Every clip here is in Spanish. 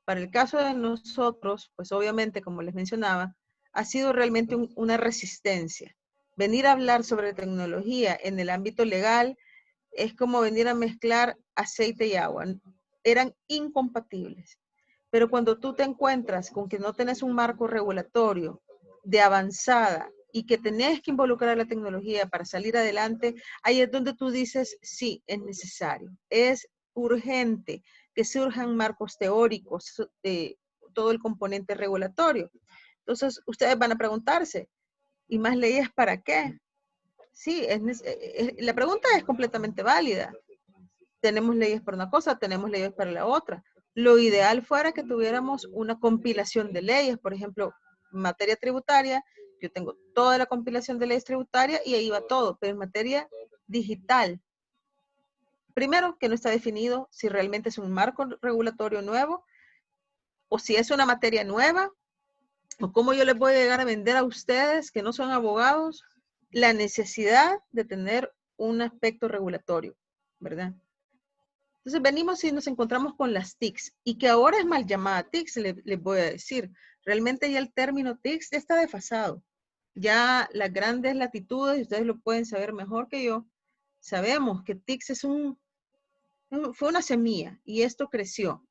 para el caso de nosotros, pues obviamente, como les mencionaba, ha sido realmente una resistencia. Venir a hablar sobre tecnología en el ámbito legal es como venir a mezclar aceite y agua. Eran incompatibles. Pero cuando tú te encuentras con que no tenés un marco regulatorio de avanzada y que tenés que involucrar a la tecnología para salir adelante, ahí es donde tú dices, sí, es necesario, es urgente que surjan marcos teóricos, todo el componente regulatorio. Entonces, ustedes van a preguntarse, ¿y más leyes para qué? Sí, la pregunta es completamente válida. Tenemos leyes para una cosa, tenemos leyes para la otra. Lo ideal fuera que tuviéramos una compilación de leyes, por ejemplo, en materia tributaria, yo tengo toda la compilación de leyes tributarias y ahí va todo, pero en materia digital, primero que no está definido si realmente es un marco regulatorio nuevo o si es una materia nueva, o cómo yo les voy a llegar a vender a ustedes que no son abogados la necesidad de tener un aspecto regulatorio, ¿verdad? Entonces venimos y nos encontramos con las TICs, y que ahora es mal llamada TICs, les voy a decir. Realmente ya el término TICs ya está desfasado. Ya las grandes latitudes, y ustedes lo pueden saber mejor que yo, sabemos que TICs fue una semilla, y esto creció.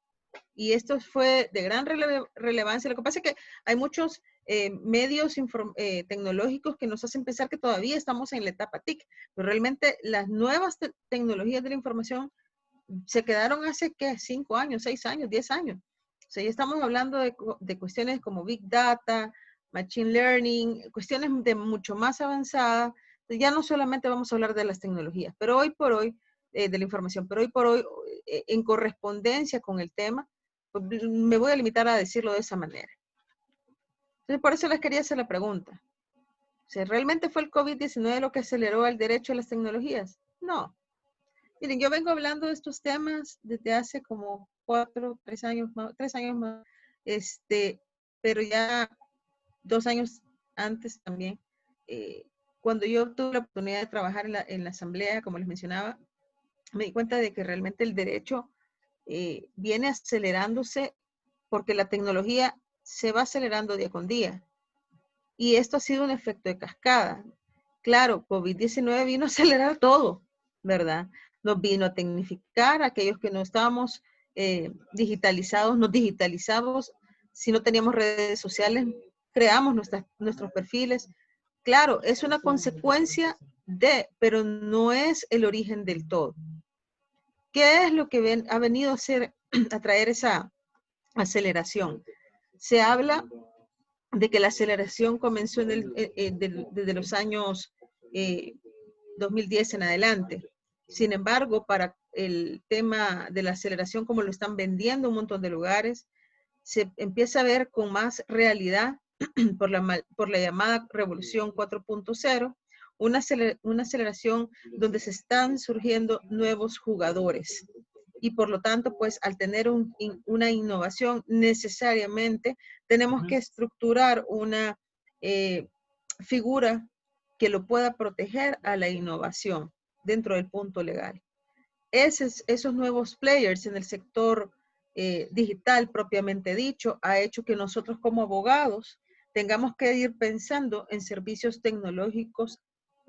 Y esto fue de gran relevancia. Lo que pasa es que hay muchos medios tecnológicos que nos hacen pensar que todavía estamos en la etapa TIC, pero realmente las nuevas tecnologías de la información se quedaron hace, ¿qué? 5 años, 6 años, 10 años. O sea, ya estamos hablando de cuestiones como Big Data, Machine Learning, cuestiones de mucho más avanzadas. Ya no solamente vamos a hablar de las tecnologías, pero hoy por hoy, de la información, pero hoy por hoy, en correspondencia con el tema, pues, me voy a limitar a decirlo de esa manera. Entonces, por eso les quería hacer la pregunta. O sea, ¿realmente fue el COVID-19 lo que aceleró el derecho a las tecnologías? No. Miren, yo vengo hablando de estos temas desde hace como 3 años más, pero ya 2 años antes también, cuando yo tuve la oportunidad de trabajar en la asamblea, como les mencionaba, me di cuenta de que realmente el derecho viene acelerándose porque la tecnología se va acelerando día con día. Y esto ha sido un efecto de cascada. Claro, COVID-19 vino a acelerar todo, ¿verdad? Nos vino a tecnificar a aquellos que no estábamos digitalizados, nos digitalizamos. Si no teníamos redes sociales, creamos nuestros perfiles. Claro, es una consecuencia pero no es el origen del todo. ¿Qué es lo que ha venido a hacer, a traer esa aceleración? Se habla de que la aceleración comenzó desde los años 2010 en adelante. Sin embargo, para el tema de la aceleración, como lo están vendiendo un montón de lugares, se empieza a ver con más realidad por la llamada Revolución 4.0, una aceleración donde se están surgiendo nuevos jugadores. Y por lo tanto, pues al tener una innovación, necesariamente tenemos que estructurar una figura que lo pueda proteger a la innovación dentro del punto legal. Esos nuevos players en el sector digital propiamente dicho ha hecho que nosotros como abogados tengamos que ir pensando en servicios tecnológicos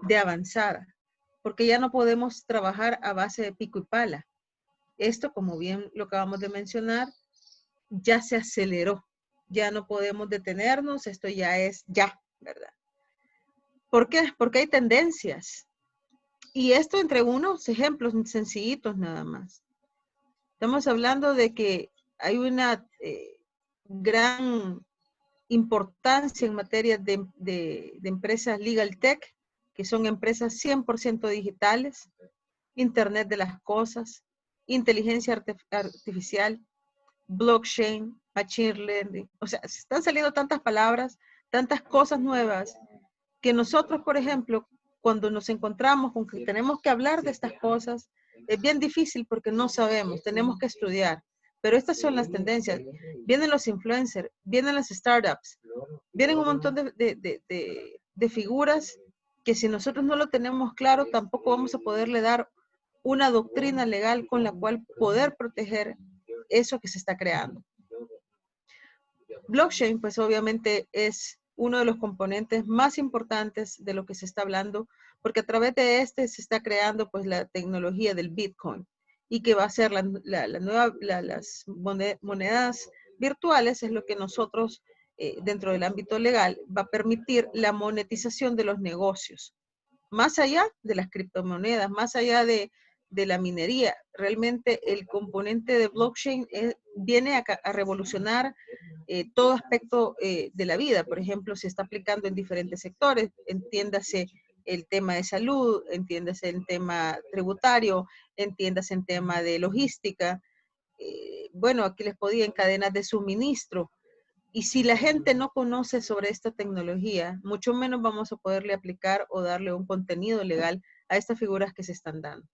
de avanzada, porque ya no podemos trabajar a base de pico y pala. Esto, como bien lo acabamos de mencionar, ya se aceleró. Ya no podemos detenernos, esto ya es ya, ¿verdad? ¿Por qué? Porque hay tendencias. Y esto entre unos ejemplos sencillitos nada más. Estamos hablando de que hay una gran importancia en materia de empresas legal tech, que son empresas 100% digitales, Internet de las cosas, inteligencia artificial, blockchain, machine learning. O sea, están saliendo tantas palabras, tantas cosas nuevas, que nosotros, por ejemplo, cuando nos encontramos con que tenemos que hablar de estas cosas, es bien difícil porque no sabemos, tenemos que estudiar. Pero estas son las tendencias. Vienen los influencers, vienen las startups, vienen un montón de figuras que si nosotros no lo tenemos claro, tampoco vamos a poderle dar una doctrina legal con la cual poder proteger eso que se está creando. Blockchain, pues obviamente es uno de los componentes más importantes de lo que se está hablando, porque a través de este se está creando pues la tecnología del Bitcoin y que va a ser las monedas virtuales, es lo que nosotros dentro del ámbito legal va a permitir la monetización de los negocios, más allá de las criptomonedas, más allá de la minería. Realmente el componente de blockchain viene a revolucionar todo aspecto de la vida. Por ejemplo, se está aplicando en diferentes sectores, entiéndase el tema de salud, entiéndase el tema tributario, entiéndase el tema de logística. Bueno, aquí les podía en cadenas de suministro. Y si la gente no conoce sobre esta tecnología, mucho menos vamos a poderle aplicar o darle un contenido legal a estas figuras que se están dando.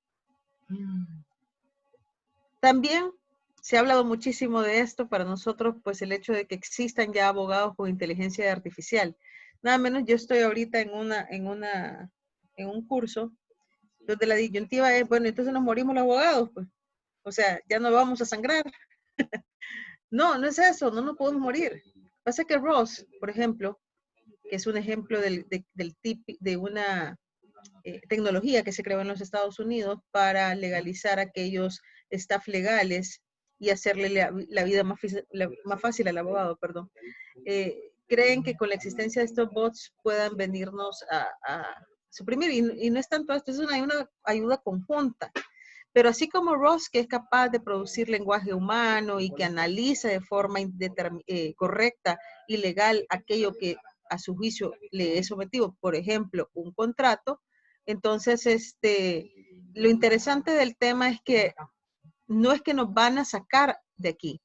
También se ha hablado muchísimo de esto para nosotros, pues el hecho de que existan ya abogados con inteligencia artificial. Nada menos yo estoy ahorita en un curso donde la disyuntiva es, bueno, entonces nos morimos los abogados, pues. O sea, ya no vamos a sangrar. No, no es eso, no nos podemos morir. Pasa que Ross, por ejemplo, que es un ejemplo de una tecnología que se creó en los Estados Unidos para legalizar aquellos staff legales y hacerle la vida más fácil al abogado, perdón. Creen que con la existencia de estos bots puedan venirnos a suprimir, y no es tanto esto, es una ayuda conjunta. Pero así como Ross, que es capaz de producir lenguaje humano y que analiza de forma correcta y legal aquello que a su juicio le es sometido, por ejemplo, un contrato, entonces lo interesante del tema es que no es que nos van a sacar de aquí,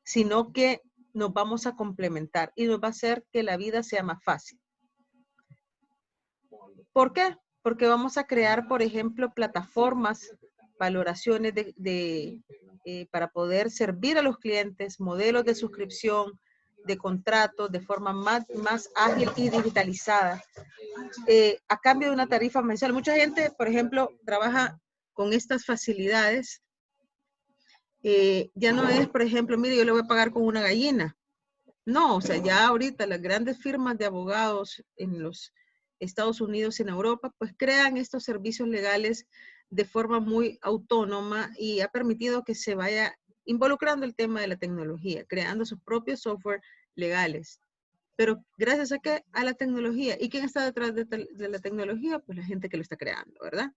sino que nos vamos a complementar y nos va a hacer que la vida sea más fácil. ¿Por qué? Porque vamos a crear, por ejemplo, plataformas, valoraciones para poder servir a los clientes, modelos de suscripción, de contratos de forma más ágil y digitalizada, a cambio de una tarifa mensual. Mucha gente, por ejemplo, trabaja con estas facilidades. Ya no es, por ejemplo, mire, yo le voy a pagar con una gallina. No, o sea, ya ahorita las grandes firmas de abogados en los Estados Unidos y en Europa, pues crean estos servicios legales de forma muy autónoma y ha permitido que se vaya involucrando el tema de la tecnología, creando sus propios software legales. Pero gracias a qué? A la tecnología. ¿Y quién está detrás de la tecnología? Pues la gente que lo está creando, ¿verdad?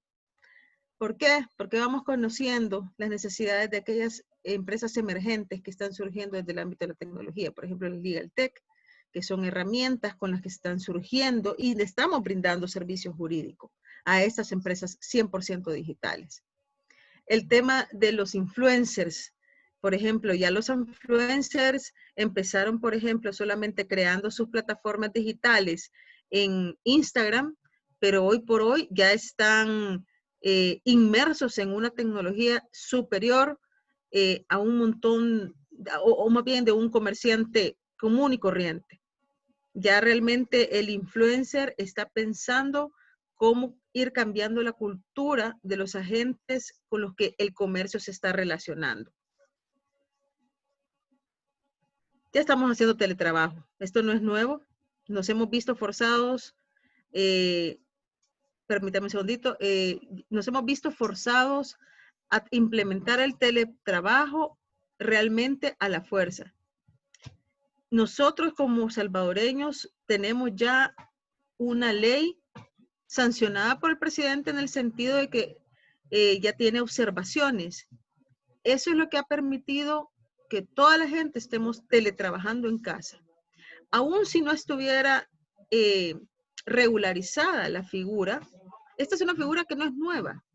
¿Por qué? Porque vamos conociendo las necesidades de aquellas empresas emergentes que están surgiendo desde el ámbito de la tecnología. Por ejemplo, el Legal Tech, que son herramientas con las que están surgiendo y le estamos brindando servicios jurídicos a estas empresas 100% digitales. El tema de los influencers. Por ejemplo, ya los influencers empezaron, por ejemplo, solamente creando sus plataformas digitales en Instagram, pero hoy por hoy ya están inmersos en una tecnología superior a un montón, o más bien de un comerciante común y corriente. Ya realmente el influencer está pensando cómo ir cambiando la cultura de los agentes con los que el comercio se está relacionando. Ya estamos haciendo teletrabajo. Esto no es nuevo. Nos hemos visto forzados, permítame un segundito, nos hemos visto forzados a implementar el teletrabajo realmente a la fuerza. Nosotros como salvadoreños tenemos ya una ley sancionada por el presidente en el sentido de que ya tiene observaciones. Eso es lo que ha permitido que toda la gente estemos teletrabajando en casa. Aún si no estuviera regularizada la figura, esta es una figura que no es nueva.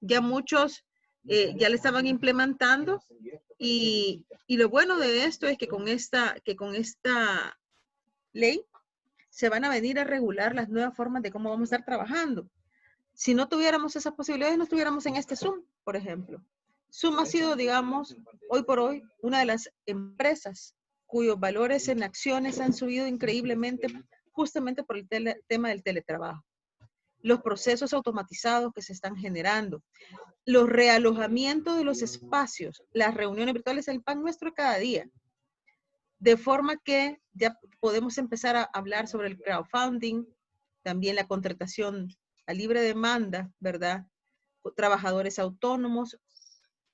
Ya muchos ya la estaban implementando y lo bueno de esto es que con esta ley se van a venir a regular las nuevas formas de cómo vamos a estar trabajando. Si no tuviéramos esas posibilidades, no estuviéramos en este Zoom, por ejemplo. Zoom ha sido, digamos, hoy por hoy, una de las empresas cuyos valores en acciones han subido increíblemente justamente por el tema del teletrabajo. Los procesos automatizados que se están generando, los realojamientos de los espacios, las reuniones virtuales, el pan nuestro cada día. De forma que ya podemos empezar a hablar sobre el crowdfunding, también la contratación a libre demanda, ¿verdad? Trabajadores autónomos,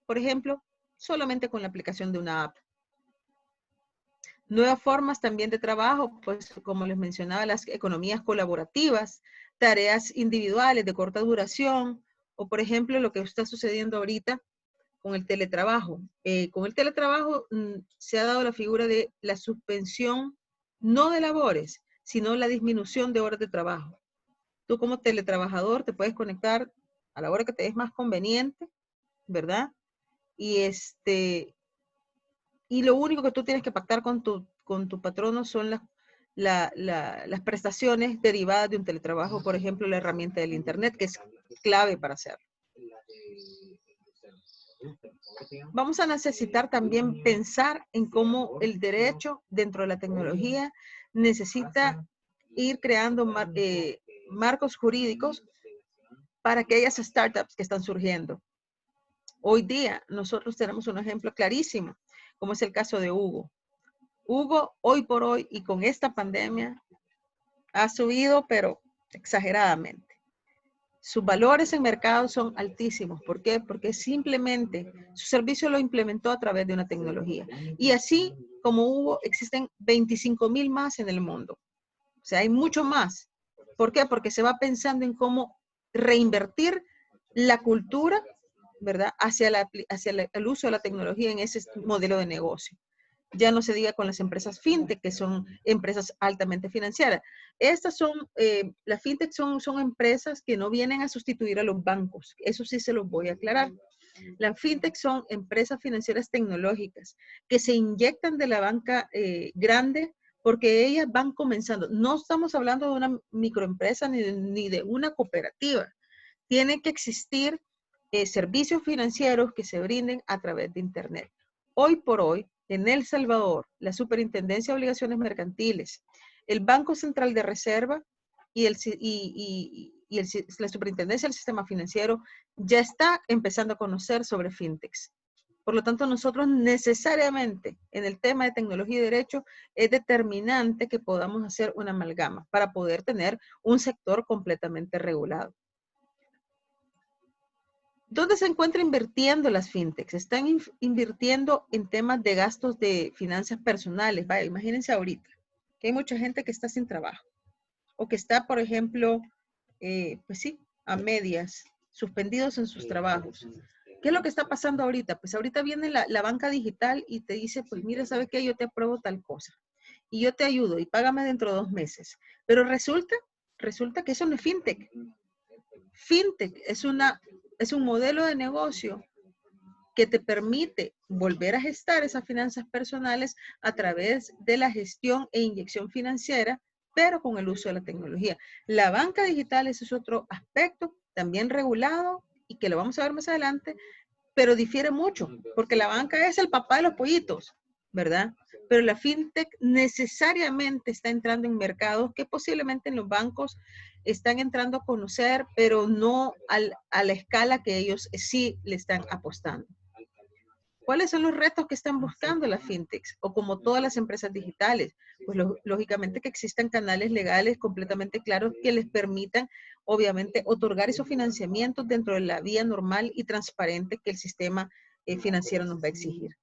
por ejemplo, solamente con la aplicación de una app. Nuevas formas también de trabajo, pues como les mencionaba, las economías colaborativas, tareas individuales de corta duración, o por ejemplo lo que está sucediendo ahorita con el teletrabajo. Con el teletrabajo se ha dado la figura de la suspensión, no de labores, sino la disminución de horas de trabajo. Tú como teletrabajador te puedes conectar a la hora que te es más conveniente, ¿verdad? Y lo único que tú tienes que pactar con tu patrono son las prestaciones derivadas de un teletrabajo, por ejemplo, la herramienta del Internet, que es clave para hacerlo. Vamos a necesitar también pensar en cómo el derecho dentro de la tecnología necesita ir creando marcos jurídicos para aquellas startups que están surgiendo. Hoy día nosotros tenemos un ejemplo clarísimo, como es el caso de Hugo. Hugo, hoy por hoy y con esta pandemia, ha subido, pero exageradamente. Sus valores en mercado son altísimos. ¿Por qué? Porque simplemente su servicio lo implementó a través de una tecnología. Y así como Hugo, existen 25,000 más en el mundo. O sea, hay mucho más. ¿Por qué? Porque se va pensando en cómo reinvertir la cultura, ¿verdad? Hacia el uso de la tecnología en ese modelo de negocio. Ya no se diga con las empresas fintech, que son empresas altamente financieras. Estas son, las fintech son empresas que no vienen a sustituir a los bancos. Eso sí se los voy a aclarar. Las fintech son empresas financieras tecnológicas que se inyectan de la banca grande porque ellas van comenzando. No estamos hablando de una microempresa ni de una cooperativa. Tienen que existir servicios financieros que se brinden a través de Internet. Hoy por hoy, en El Salvador, la Superintendencia de Obligaciones Mercantiles, el Banco Central de Reserva y la Superintendencia del Sistema Financiero ya está empezando a conocer sobre fintechs. Por lo tanto, nosotros necesariamente en el tema de tecnología y derecho es determinante que podamos hacer una amalgama para poder tener un sector completamente regulado. ¿Dónde se encuentra invirtiendo las fintechs? Están invirtiendo en temas de gastos de finanzas personales. Vaya, imagínense ahorita que hay mucha gente que está sin trabajo o que está, por ejemplo, pues sí, a medias, suspendidos en sus trabajos. ¿Qué es lo que está pasando ahorita? Pues ahorita viene la banca digital y te dice, pues mira, ¿sabes qué? Yo te apruebo tal cosa y yo te ayudo y págame dentro de 2 meses. Pero resulta que eso no es fintech. Fintech es un modelo de negocio que te permite volver a gestar esas finanzas personales a través de la gestión e inyección financiera, pero con el uso de la tecnología. La banca digital, ese es otro aspecto también regulado y que lo vamos a ver más adelante, pero difiere mucho, porque la banca es el papá de los pollitos, ¿verdad? Pero la fintech necesariamente está entrando en mercados que posiblemente en los bancos están entrando a conocer, pero no a la escala que ellos sí le están apostando. ¿Cuáles son los retos que están buscando las fintechs? O como todas las empresas digitales, pues lógicamente que existan canales legales completamente claros que les permitan, obviamente, otorgar esos financiamientos dentro de la vía normal y transparente que el sistema financiero nos va a exigir.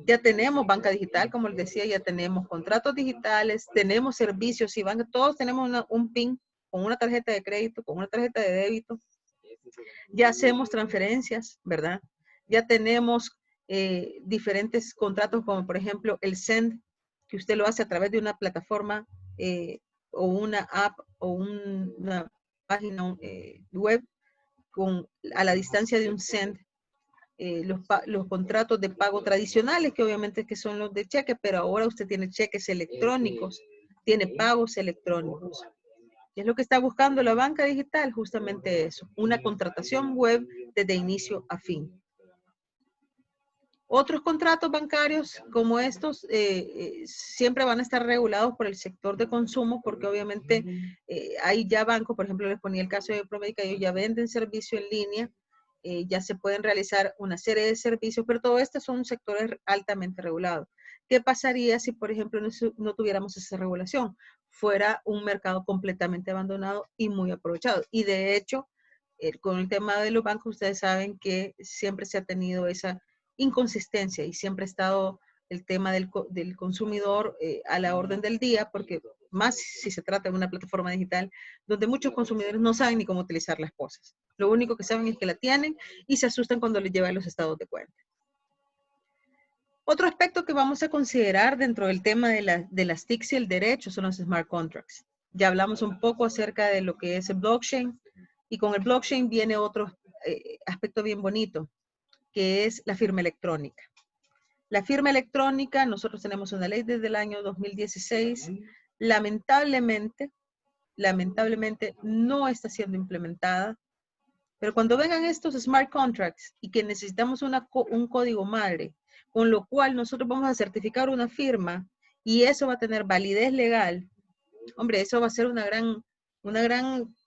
Ya tenemos banca digital, como les decía, ya tenemos contratos digitales, tenemos servicios, y todos tenemos un PIN con una tarjeta de crédito, con una tarjeta de débito. Ya hacemos transferencias, ¿verdad? Ya tenemos diferentes contratos, como por ejemplo el Send, que usted lo hace a través de una plataforma o una app o una página web a la distancia de un Send. Los contratos de pago tradicionales, que obviamente que son los de cheque, pero ahora usted tiene cheques electrónicos, tiene pagos electrónicos. ¿Qué es lo que está buscando la banca digital? Justamente eso, una contratación web desde inicio a fin. Otros contratos bancarios como estos siempre van a estar regulados por el sector de consumo, porque obviamente hay ya bancos, por ejemplo, les ponía el caso de Promedica, ellos ya venden servicio en línea ya se pueden realizar una serie de servicios, pero todo esto son sectores altamente regulados. ¿Qué pasaría si, por ejemplo, no tuviéramos esa regulación? Fuera un mercado completamente abandonado y muy aprovechado. Y de hecho, con el tema de los bancos, ustedes saben que siempre se ha tenido esa inconsistencia y siempre ha estado el tema del consumidor a la orden del día, porque más si se trata de una plataforma digital donde muchos consumidores no saben ni cómo utilizar las cosas. Lo único que saben es que la tienen y se asustan cuando les llevan los estados de cuenta. Otro aspecto que vamos a considerar dentro del tema de las TICs y el derecho son los smart contracts. Ya hablamos un poco acerca de lo que es el blockchain y con el blockchain viene otro aspecto bien bonito, que es la firma electrónica. La firma electrónica, nosotros tenemos una ley desde el año 2016, lamentablemente no está siendo implementada, pero cuando vengan estos smart contracts y que necesitamos un código madre, con lo cual nosotros vamos a certificar una firma y eso va a tener validez legal, hombre, eso va a ser una gran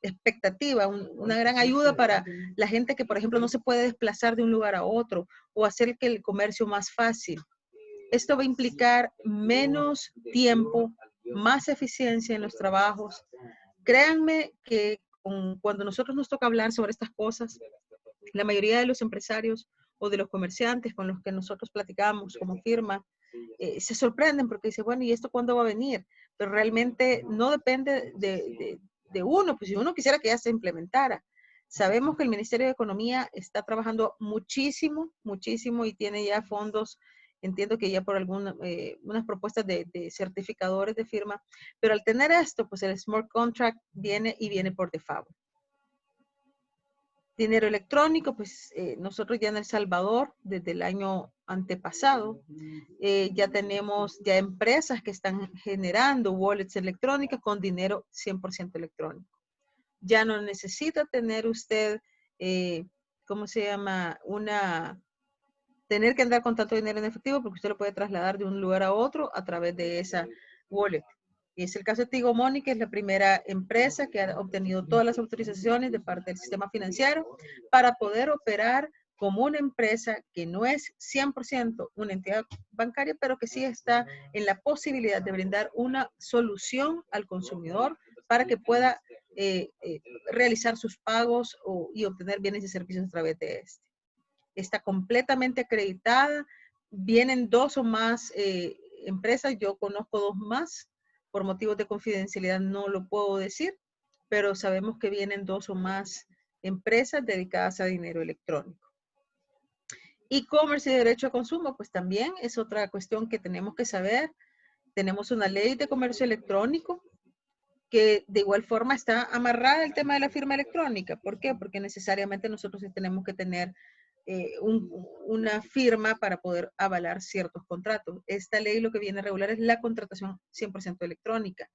expectativa, una gran ayuda para la gente que, por ejemplo, no se puede desplazar de un lugar a otro o hacer que el comercio más fácil. Esto va a implicar menos tiempo, más eficiencia en los trabajos. Créanme que cuando nosotros nos toca hablar sobre estas cosas, la mayoría de los empresarios o de los comerciantes con los que nosotros platicamos como firma, se sorprenden porque dicen, bueno, ¿y esto cuándo va a venir? Pero realmente no depende de uno, pues si uno quisiera que ya se implementara. Sabemos que el Ministerio de Economía está trabajando muchísimo, muchísimo y tiene ya fondos, entiendo que ya por unas propuestas de certificadores de firma, pero al tener esto, pues el Smart Contract viene y viene por default. Dinero electrónico, pues nosotros ya en El Salvador, desde el año antepasado, ya tenemos ya empresas que están generando wallets electrónicas con dinero 100% electrónico. Ya no necesita tener usted, ¿cómo se llama? Tener que andar con tanto dinero en efectivo porque usted lo puede trasladar de un lugar a otro a través de esa wallet. Y es el caso de Tigo Money, que es la primera empresa que ha obtenido todas las autorizaciones de parte del sistema financiero para poder operar como una empresa que no es 100% una entidad bancaria, pero que sí está en la posibilidad de brindar una solución al consumidor para que pueda realizar sus pagos y obtener bienes y servicios a través de este. Está completamente acreditada, vienen 2 o más empresas, yo conozco 2 más, por motivos de confidencialidad no lo puedo decir, pero sabemos que vienen 2 o más empresas dedicadas a dinero electrónico. E-commerce y derecho a consumo, pues también es otra cuestión que tenemos que saber. Tenemos una ley de comercio electrónico que de igual forma está amarrada al tema de la firma electrónica. ¿Por qué? Porque necesariamente nosotros sí tenemos que tener una firma para poder avalar ciertos contratos. Esta ley lo que viene a regular es la contratación 100% electrónica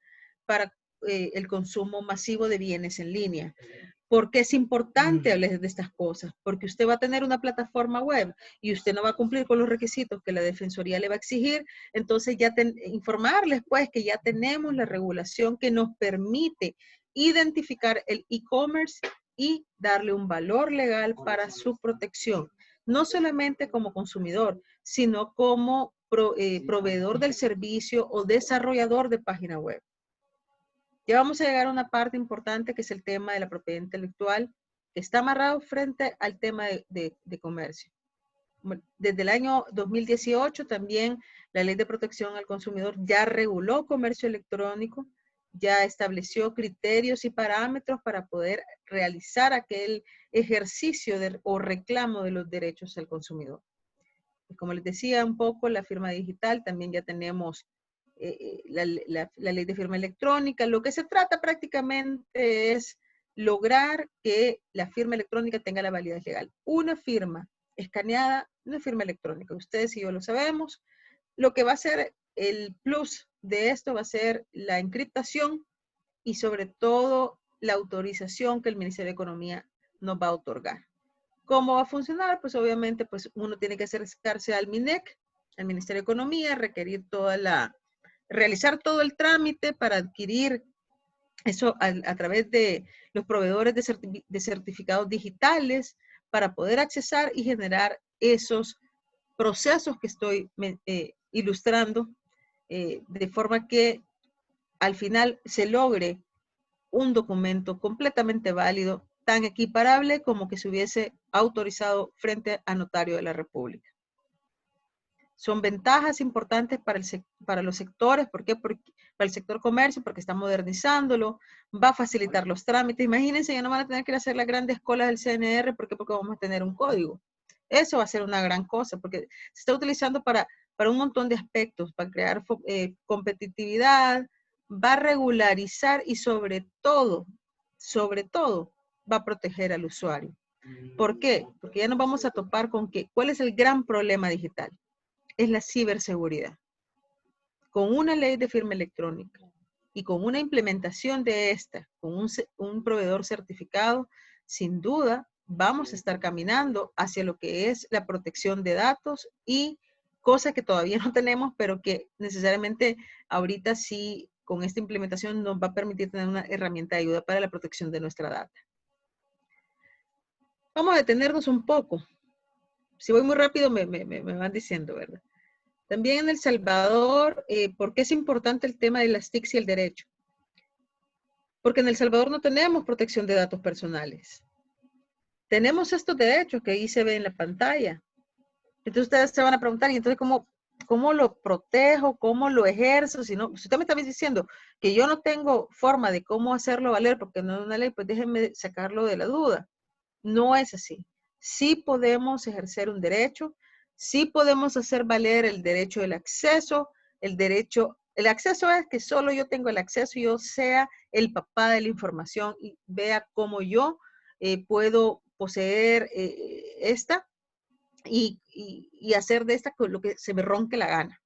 para el consumo masivo de bienes en línea. ¿Por qué es importante hablar de estas cosas? Porque usted va a tener una plataforma web y usted no va a cumplir con los requisitos que la Defensoría le va a exigir, entonces ya informarles pues que ya tenemos la regulación que nos permite identificar el e-commerce y darle un valor legal para su protección, no solamente como consumidor, sino como proveedor del servicio o desarrollador de página web. Ya vamos a llegar a una parte importante que es el tema de la propiedad intelectual, que está amarrado frente al tema de comercio. Desde el año 2018 también la Ley de Protección al Consumidor ya reguló comercio electrónico, ya estableció criterios y parámetros para poder realizar aquel ejercicio o reclamo de los derechos al consumidor. Y como les decía un poco, la firma digital, también ya tenemos la ley de firma electrónica. Lo que se trata prácticamente es lograr que la firma electrónica tenga la validez legal. Una firma escaneada, una firma electrónica. Ustedes y yo lo sabemos. Lo que va a ser el plus de esto va a ser la encriptación y sobre todo la autorización que el Ministerio de Economía nos va a otorgar. ¿Cómo va a funcionar? Pues obviamente pues uno tiene que acercarse al MINEC, al Ministerio de Economía, requerir realizar todo el trámite para adquirir eso a través de los proveedores de certificados digitales, para poder accesar y generar esos procesos que estoy ilustrando, de forma que al final se logre un documento completamente válido, tan equiparable como que se hubiese autorizado frente a notario de la República. Son ventajas importantes para los sectores. ¿Por qué? Para el sector comercio, porque está modernizándolo, va a facilitar los trámites. Imagínense, ya no van a tener que ir a hacer las grandes colas del CNR, ¿por qué? Porque vamos a tener un código. Eso va a ser una gran cosa, porque se está utilizando para un montón de aspectos, para crear competitividad, va a regularizar y sobre todo, va a proteger al usuario. ¿Por qué? Porque ya nos vamos a topar con ¿cuál es el gran problema digital? Es la ciberseguridad. Con una ley de firma electrónica y con una implementación de esta, con un proveedor certificado, sin duda vamos a estar caminando hacia lo que es la protección de datos y cosas que todavía no tenemos, pero que necesariamente ahorita sí, con esta implementación nos va a permitir tener una herramienta de ayuda para la protección de nuestra data. Vamos a detenernos un poco. Si voy muy rápido me van diciendo, ¿verdad? También en El Salvador, ¿por qué es importante el tema de las TICs y el derecho? Porque en El Salvador no tenemos protección de datos personales. Tenemos estos derechos que ahí se ve en la pantalla. Entonces ustedes se van a preguntar, ¿y entonces cómo lo protejo? ¿Cómo lo ejerzo? Si usted me está diciendo que yo no tengo forma de cómo hacerlo valer porque no es una ley, pues déjenme sacarlo de la duda. No es así. Sí podemos ejercer un derecho, sí podemos hacer valer el derecho del acceso, el acceso es que solo yo tengo el acceso y yo sea el papá de la información y vea cómo yo puedo poseer esta y hacer de esta lo que se me ronque la gana.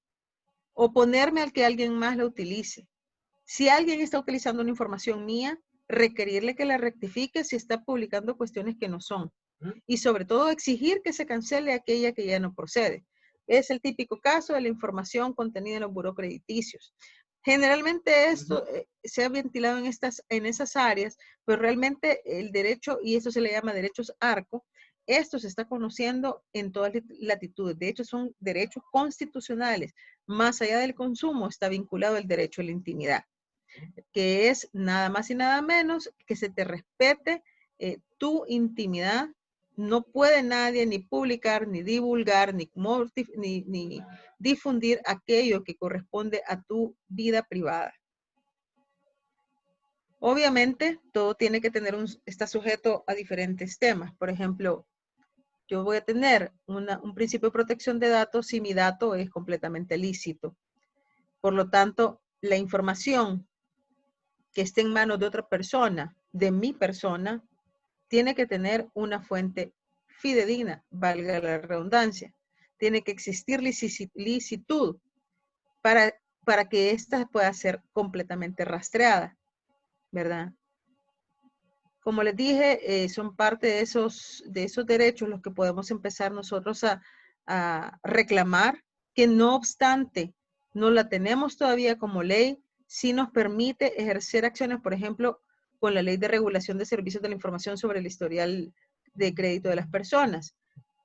O ponerme al que alguien más la utilice. Si alguien está utilizando una información mía, requerirle que la rectifique si está publicando cuestiones que no son. Y sobre todo exigir que se cancele aquella que ya no procede. Es el típico caso de la información contenida en los buró crediticios. Generalmente esto se ha ventilado en esas áreas, pero realmente el derecho, y esto se le llama derechos ARCO, esto se está conociendo en todas latitudes. De hecho, son derechos constitucionales. Más allá del consumo, está vinculado el derecho a la intimidad, que es nada más y nada menos que se te respete tu intimidad. No puede nadie ni publicar, ni divulgar, ni difundir aquello que corresponde a tu vida privada. Obviamente, todo tiene que tener está sujeto a diferentes temas. Por ejemplo, yo voy a tener un principio de protección de datos si mi dato es completamente lícito. Por lo tanto, la información que esté en manos de otra persona, de mi persona, tiene que tener una fuente fidedigna, valga la redundancia. Tiene que existir licitud para que ésta pueda ser completamente rastreada, ¿verdad? Como les dije, son parte de esos derechos los que podemos empezar nosotros a reclamar, que no obstante no la tenemos todavía como ley, sí nos permite ejercer acciones, por ejemplo, con la Ley de Regulación de Servicios de la Información sobre el historial de crédito de las personas.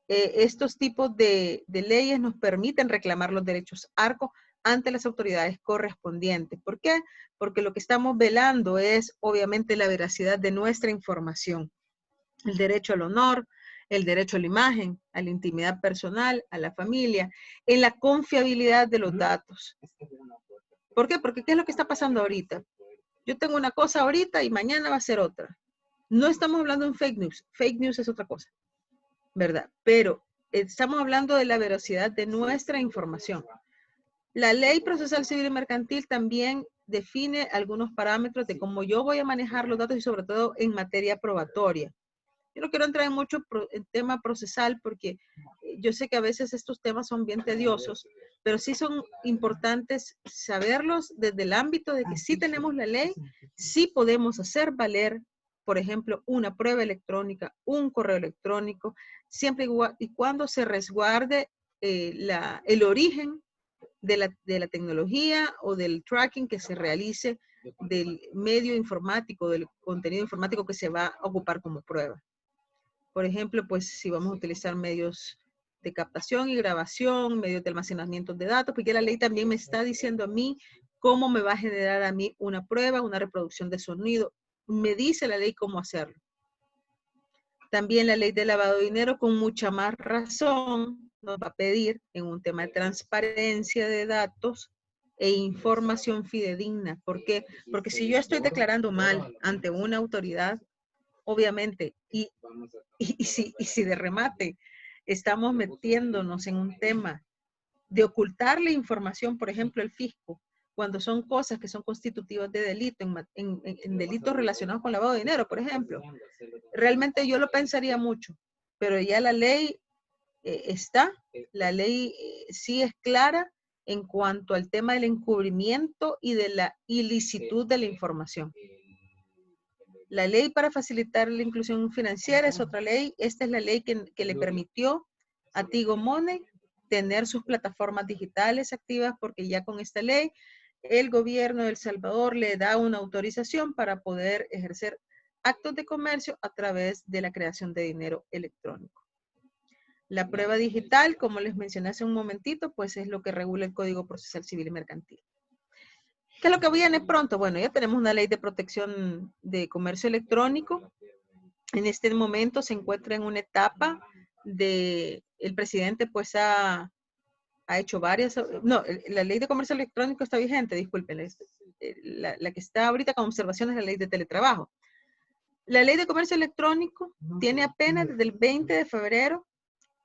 Estos tipos de leyes nos permiten reclamar los derechos ARCO ante las autoridades correspondientes. ¿Por qué? Porque lo que estamos velando es obviamente la veracidad de nuestra información, el derecho al honor, el derecho a la imagen, a la intimidad personal, a la familia, en la confiabilidad de los datos. ¿Por qué? Porque ¿qué es lo que está pasando ahorita? Yo tengo una cosa ahorita y mañana va a ser otra. No estamos hablando de fake news es otra cosa, ¿verdad? Pero estamos hablando de la veracidad de nuestra información. La Ley Procesal Civil y Mercantil también define algunos parámetros de cómo yo voy a manejar los datos y sobre todo en materia probatoria. Yo no quiero entrar en mucho en tema procesal porque yo sé que a veces estos temas son bien tediosos, pero sí son importantes saberlos desde el ámbito de que sí tenemos la ley, sí podemos hacer valer, por ejemplo, una prueba electrónica, un correo electrónico, siempre y cuando se resguarde el origen de la tecnología o del tracking que se realice del medio informático, del contenido informático que se va a ocupar como prueba. Por ejemplo, pues si vamos a utilizar medios de captación y grabación, medios de almacenamiento de datos, porque la ley también me está diciendo a mí cómo me va a generar a mí una prueba, una reproducción de sonido. Me dice la ley cómo hacerlo. También la ley de lavado de dinero, con mucha más razón, nos va a pedir en un tema de transparencia de datos e información fidedigna. ¿Por qué? Porque si yo estoy declarando mal ante una autoridad, obviamente, y si de remate estamos metiéndonos en un tema de ocultarle información, por ejemplo, el fisco, cuando son cosas que son constitutivas de delito, en delitos relacionados con lavado de dinero, por ejemplo, realmente yo lo pensaría mucho, pero ya la ley está, la ley sí es clara en cuanto al tema del encubrimiento y de la ilicitud de la información. La ley para facilitar la inclusión financiera es otra ley. Esta es la ley que le permitió a Tigo Money tener sus plataformas digitales activas, porque ya con esta ley el gobierno de El Salvador le da una autorización para poder ejercer actos de comercio a través de la creación de dinero electrónico. La prueba digital, como les mencioné hace un momentito, pues es lo que regula el Código Procesal Civil y Mercantil. ¿Qué es lo que viene pronto? Bueno, ya tenemos una ley de protección de comercio electrónico. En este momento se encuentra en una etapa de, el presidente pues ha hecho varias, no, la ley de comercio electrónico está vigente, disculpen, la que está ahorita con observaciones es la ley de teletrabajo. La ley de comercio electrónico tiene apenas desde el 20 de febrero,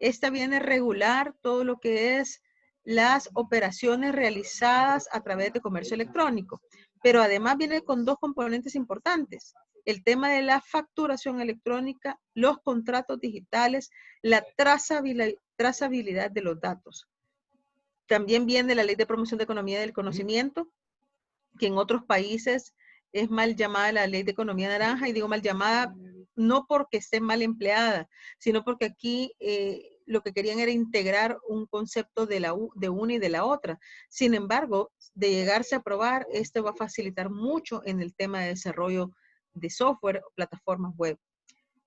esta viene a regular todo lo que es las operaciones realizadas a través de comercio electrónico, pero además viene con dos componentes importantes: el tema de la facturación electrónica, los contratos digitales, la trazabilidad de los datos. También viene la ley de promoción de economía del conocimiento, que en otros países es mal llamada la ley de economía naranja, y digo mal llamada no porque esté mal empleada, sino porque aquí lo que querían era integrar un concepto de una y de la otra. Sin embargo, de llegarse a aprobar, esto va a facilitar mucho en el tema de desarrollo de software o plataformas web.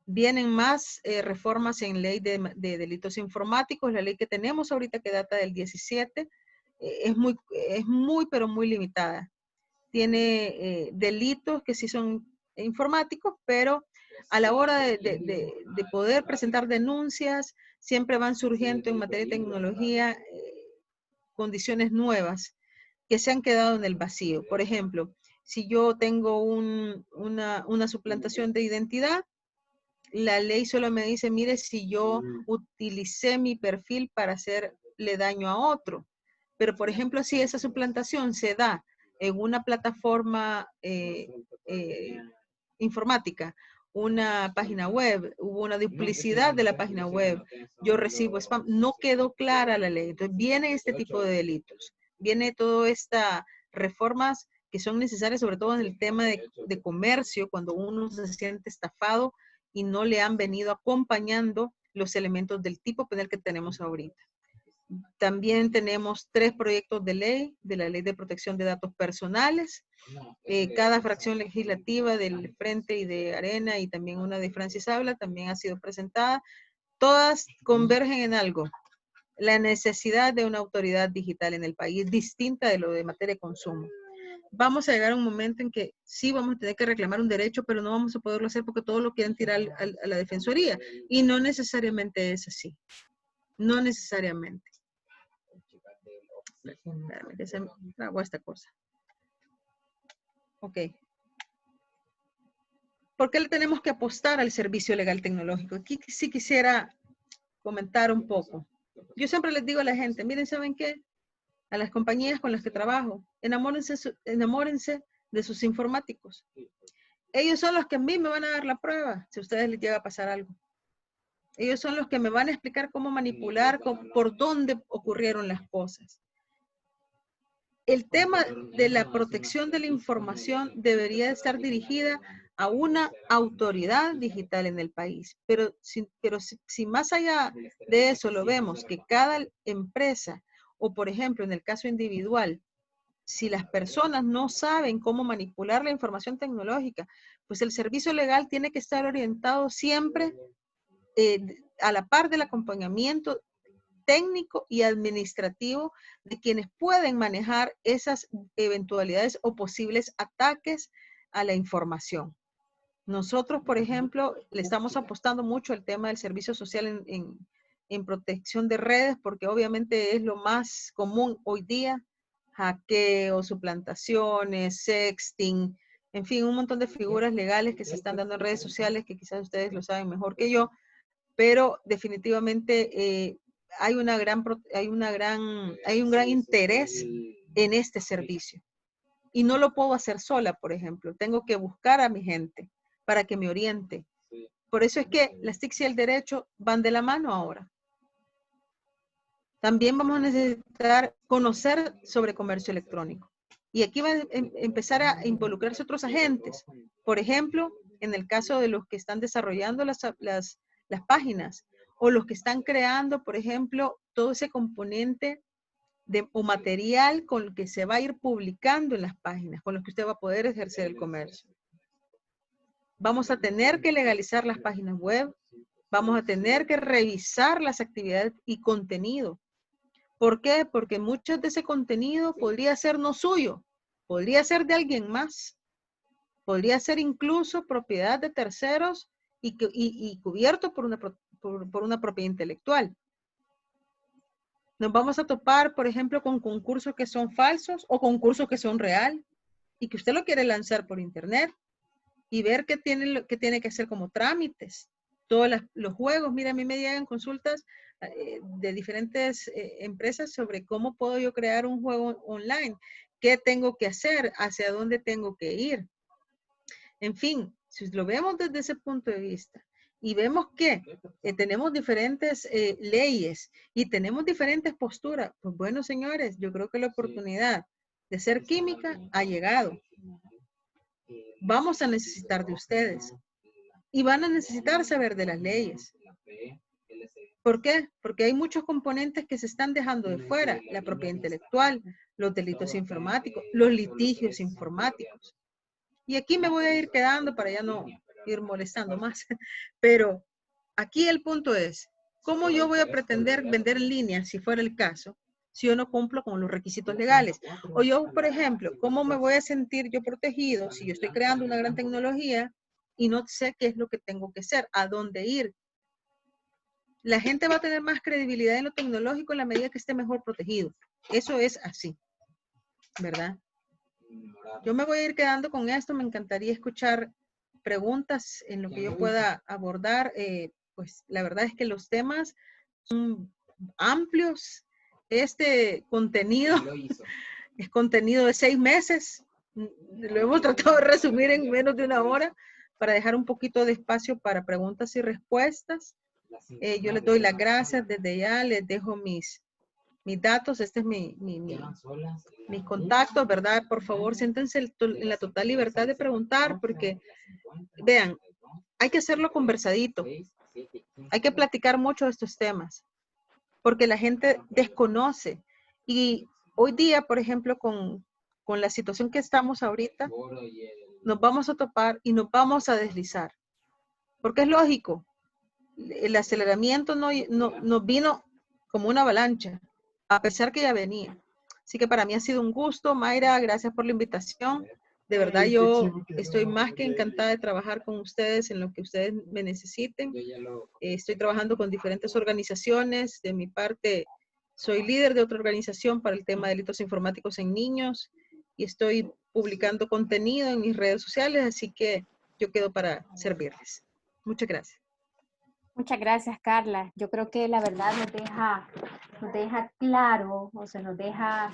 Vienen más reformas en ley de delitos informáticos. La ley que tenemos ahorita, que data del 17, es muy, pero muy limitada. Tiene delitos que sí son informáticos, pero a la hora de poder presentar denuncias, siempre van surgiendo en materia de tecnología condiciones nuevas que se han quedado en el vacío. Por ejemplo, si yo tengo una suplantación de identidad, la ley solo me dice, mire, si yo utilicé mi perfil para hacerle daño a otro. Pero, por ejemplo, si esa suplantación se da en una plataforma informática, una página web, hubo una duplicidad de la página web, yo recibo spam, no quedó clara la ley. Entonces, viene este tipo de delitos. Viene todas estas reformas que son necesarias, sobre todo en el tema de comercio, cuando uno se siente estafado y no le han venido acompañando los elementos del tipo penal que tenemos ahorita. También tenemos 3 proyectos de ley, de la Ley de Protección de Datos Personales. Cada fracción legislativa del Frente y de Arena, y también una de Francis Habla, también ha sido presentada. Todas convergen en algo: la necesidad de una autoridad digital en el país, distinta de lo de materia de consumo. Vamos a llegar a un momento en que sí vamos a tener que reclamar un derecho, pero no vamos a poderlo hacer porque todos lo quieren tirar a la defensoría. Y no necesariamente es así. No necesariamente. Espérame, que se me tragó esta cosa. Ok. ¿Por qué le tenemos que apostar al servicio legal tecnológico? Aquí sí quisiera comentar un poco. Yo siempre les digo a la gente, miren, ¿saben qué? A las compañías con las que trabajo, enamórense de sus informáticos. Ellos son los que a mí me van a dar la prueba si a ustedes les llega a pasar algo. Ellos son los que me van a explicar cómo manipular, por dónde ocurrieron las cosas. El tema de la protección de la información debería estar dirigida a una autoridad digital en el país. Pero si más allá de eso lo vemos, que cada empresa, o por ejemplo en el caso individual, si las personas no saben cómo manipular la información tecnológica, pues el servicio legal tiene que estar orientado siempre a la par del acompañamiento técnico y administrativo de quienes pueden manejar esas eventualidades o posibles ataques a la información. Nosotros, por ejemplo, le estamos apostando mucho al tema del servicio social en protección de redes, porque obviamente es lo más común hoy día, hackeos, suplantaciones, sexting, en fin, un montón de figuras legales que se están dando en redes sociales que quizás ustedes lo saben mejor que yo, pero definitivamente hay un gran interés en este servicio. Y no lo puedo hacer sola, por ejemplo. Tengo que buscar a mi gente para que me oriente. Por eso es que las TIC y el derecho van de la mano ahora. También vamos a necesitar conocer sobre comercio electrónico. Y aquí va a empezar a involucrarse otros agentes. Por ejemplo, en el caso de los que están desarrollando las páginas o los que están creando, por ejemplo, todo ese componente o material con el que se va a ir publicando en las páginas, con los que usted va a poder ejercer el comercio. Vamos a tener que legalizar las páginas web, vamos a tener que revisar las actividades y contenido. ¿Por qué? Porque mucho de ese contenido podría ser no suyo, podría ser de alguien más, podría ser incluso propiedad de terceros y cubierto por una propiedad intelectual. Nos vamos a topar, por ejemplo, con concursos que son falsos o concursos que son real y que usted lo quiere lanzar por internet y ver qué tiene que hacer como trámites. Todos los juegos, mira, a mí me llegan consultas de diferentes empresas sobre cómo puedo yo crear un juego online, qué tengo que hacer, hacia dónde tengo que ir. En fin, si lo vemos desde ese punto de vista y vemos que tenemos diferentes leyes y tenemos diferentes posturas, pues bueno, señores, yo creo que la oportunidad de ser química ha llegado. Vamos a necesitar de ustedes y van a necesitar saber de las leyes. ¿Por qué? Porque hay muchos componentes que se están dejando de fuera, la propiedad intelectual, los delitos informáticos, los litigios informáticos. Y aquí me voy a ir quedando para ya no ir molestando más. Pero aquí el punto es, ¿cómo yo voy a pretender vender en línea, si fuera el caso, si yo no cumplo con los requisitos legales? O yo, por ejemplo, ¿cómo me voy a sentir yo protegido si yo estoy creando una gran tecnología y no sé qué es lo que tengo que hacer, a dónde ir? La gente va a tener más credibilidad en lo tecnológico en la medida que esté mejor protegido. Eso es así, ¿verdad? Yo me voy a ir quedando con esto. Me encantaría escuchar preguntas en lo que yo pueda abordar. Pues la verdad es que los temas son amplios. Este contenido es contenido de 6 meses. Lo hemos tratado de resumir en menos de 1 hora para dejar un poquito de espacio para preguntas y respuestas. Yo les doy las gracias desde ya. Les dejo mis datos. Este es mis contactos, ¿verdad? Por favor, siéntense en la total libertad de preguntar, porque, vean, hay que hacerlo conversadito. Hay que platicar mucho de estos temas, porque la gente desconoce. Y hoy día, por ejemplo, con la situación que estamos ahorita, nos vamos a topar y nos vamos a deslizar. Porque es lógico, el aceleramiento no vino como una avalancha, a pesar que ya venía. Así que para mí ha sido un gusto, Mayra, gracias por la invitación. De verdad yo estoy más que encantada de trabajar con ustedes en lo que ustedes me necesiten. Estoy trabajando con diferentes organizaciones. De mi parte, soy líder de otra organización para el tema de delitos informáticos en niños y estoy publicando contenido en mis redes sociales, así que yo quedo para servirles. Muchas gracias. Muchas gracias, Carla. Yo creo que la verdad nos deja claro, o sea, nos deja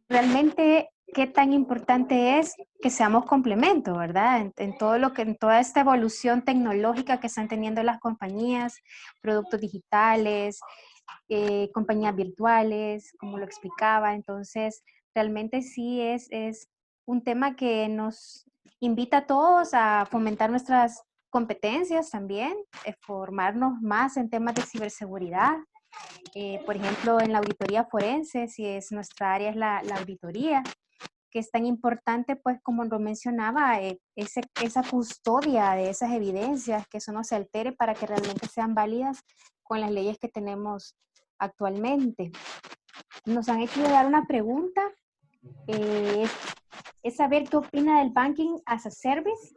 realmente qué tan importante es que seamos complemento, ¿verdad? En toda esta evolución tecnológica que están teniendo las compañías, productos digitales, compañías virtuales, como lo explicaba. Entonces, realmente sí es un tema que nos invita a todos a fomentar nuestras competencias también, formarnos más en temas de ciberseguridad. Por ejemplo, en la auditoría forense, si es nuestra área es la auditoría, que es tan importante, pues como lo mencionaba, esa custodia de esas evidencias, que eso no se altere para que realmente sean válidas con las leyes que tenemos actualmente. Nos han hecho llegar una pregunta, es saber qué opina del Banking as a Service,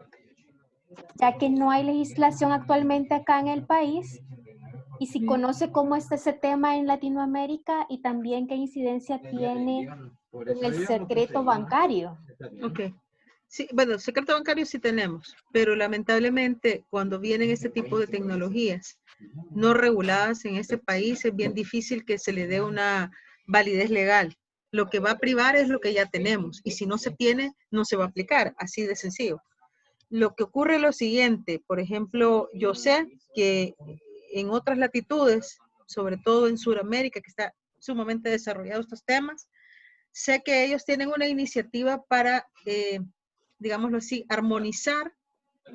ya que no hay legislación actualmente acá en el país, y si conoce cómo está ese tema en Latinoamérica y también qué incidencia tiene en el secreto bancario. Ok. Sí, bueno, secreto bancario sí tenemos, pero lamentablemente cuando vienen este tipo de tecnologías no reguladas en este país es bien difícil que se le dé una validez legal. Lo que va a privar es lo que ya tenemos y si no se tiene, no se va a aplicar, así de sencillo. Lo que ocurre es lo siguiente, por ejemplo, yo sé que en otras latitudes, sobre todo en Sudamérica, que está sumamente desarrollado estos temas, sé que ellos tienen una iniciativa para, digámoslo así, armonizar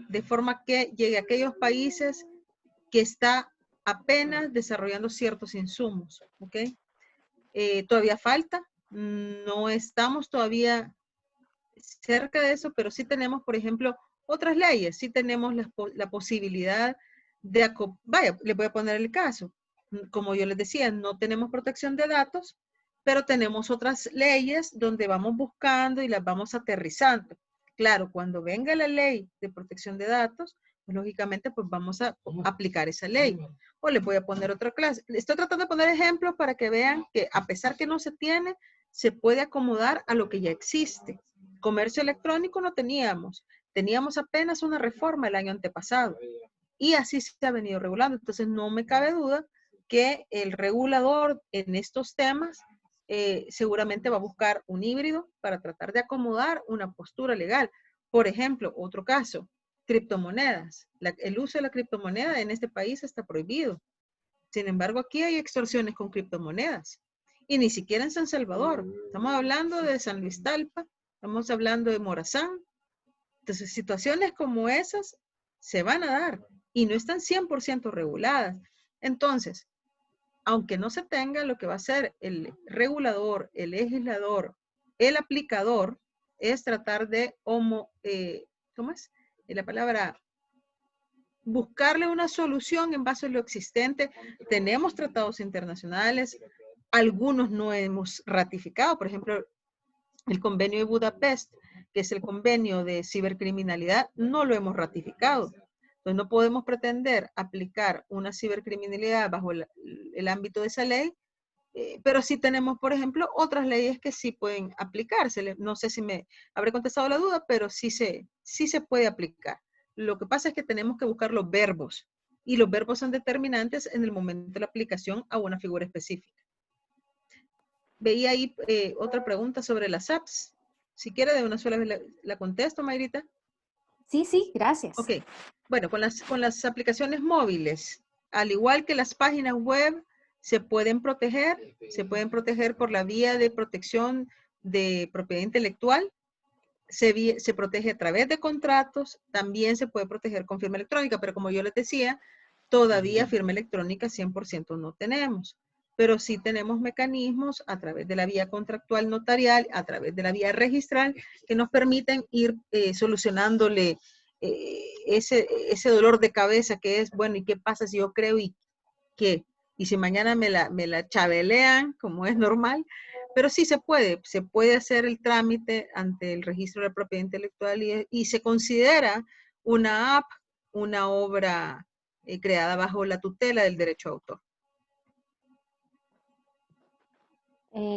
de forma que llegue a aquellos países que está apenas desarrollando ciertos insumos, ¿ok? Todavía falta, no estamos todavía cerca de eso, pero sí tenemos, por ejemplo, otras leyes, sí tenemos la posibilidad de, vaya, les voy a poner el caso, como yo les decía, no tenemos protección de datos, pero tenemos otras leyes donde vamos buscando y las vamos aterrizando. Claro, cuando venga la ley de protección de datos, pues lógicamente pues vamos a aplicar esa ley. O les voy a poner otra clase. Estoy tratando de poner ejemplos para que vean que a pesar que no se tiene, se puede acomodar a lo que ya existe. Comercio electrónico no teníamos. Teníamos apenas una reforma el año antepasado. Y así se ha venido regulando. Entonces no me cabe duda que el regulador en estos temas seguramente va a buscar un híbrido para tratar de acomodar una postura legal. Por ejemplo, otro caso, criptomonedas. El uso de la criptomoneda en este país está prohibido. Sin embargo, aquí hay extorsiones con criptomonedas. Y ni siquiera en San Salvador. Estamos hablando de San Luis Talpa, estamos hablando de Morazán. Entonces, situaciones como esas se van a dar y no están 100% reguladas. Entonces, aunque no se tenga, lo que va a hacer el regulador, el legislador, el aplicador, es tratar de, ¿cómo es? La palabra, buscarle una solución en base a lo existente. Tenemos tratados internacionales, algunos no hemos ratificado, por ejemplo, el convenio de Budapest, que es el convenio de cibercriminalidad, no lo hemos ratificado. Entonces no podemos pretender aplicar una cibercriminalidad bajo el ámbito de esa ley, pero sí tenemos, por ejemplo, otras leyes que sí pueden aplicarse. No sé si me habré contestado la duda, pero sí se puede aplicar. Lo que pasa es que tenemos que buscar los verbos, y los verbos son determinantes en el momento de la aplicación a una figura específica. Veía ahí otra pregunta sobre las apps. Si quiere, de una sola vez la contesto, Mayrita. Sí, gracias. Ok. Bueno, con las aplicaciones móviles, al igual que las páginas web, se pueden proteger por la vía de protección de propiedad intelectual. Se protege a través de contratos, también se puede proteger con firma electrónica, pero como yo les decía, todavía firma electrónica 100% no tenemos, pero sí tenemos mecanismos a través de la vía contractual notarial, a través de la vía registral, que nos permiten ir solucionándole ese dolor de cabeza que es, bueno, ¿y qué pasa si yo creo y qué? Y si mañana me la chabelean, como es normal, pero sí se puede hacer el trámite ante el registro de la propiedad intelectual y se considera una app, una obra creada bajo la tutela del derecho de autor.